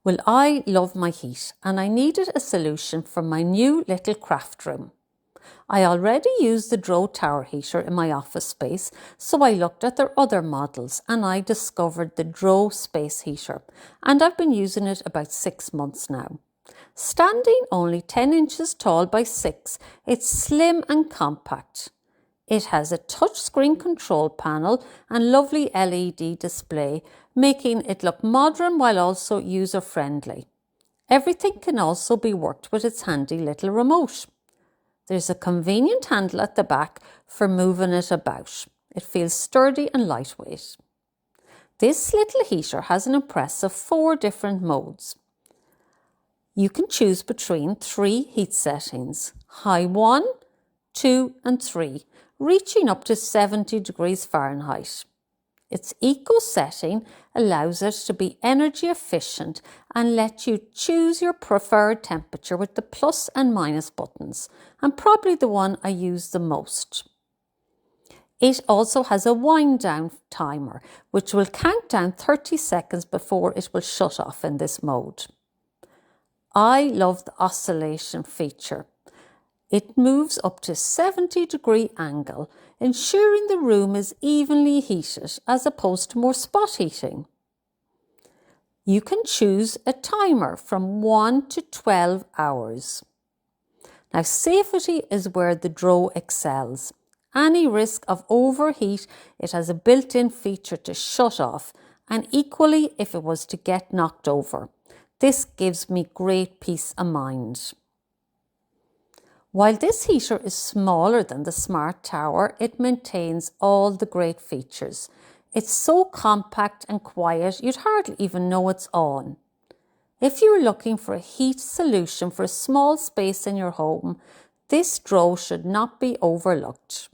Well, I love my heat and I needed a solution for my new little craft room. I already use the Dreo tower heater in my office space, so I looked at their other models and I discovered the Dreo Space Heater, and I've been using it about 6 months now. Standing only 10 inches tall by 6, it's slim and compact. It has a touchscreen control panel and lovely LED display, making it look modern while also user-friendly. Everything can also be worked with its handy little remote. There's a convenient handle at the back for moving it about. It feels sturdy and lightweight. This little heater has an impressive 4 different modes. You can choose between 3 heat settings: high 1, 2 and 3, reaching up to 70 degrees Fahrenheit. Its eco setting allows it to be energy efficient and let you choose your preferred temperature with the plus and minus buttons, and probably the one I use the most. It also has a wind down timer, which will count down 30 seconds before it will shut off in this mode. I love the oscillation feature. It moves up to 70-degree angle, ensuring the room is evenly heated as opposed to more spot heating. You can choose a timer from 1 to 12 hours. Now, safety is where the Dreo excels. Any risk of overheat, it has a built-in feature to shut off, and equally if it was to get knocked over. This gives me great peace of mind. While this heater is smaller than the Smart Tower, it maintains all the great features. It's so compact and quiet, you'd hardly even know it's on. If you're looking for a heat solution for a small space in your home, this Dreo should not be overlooked.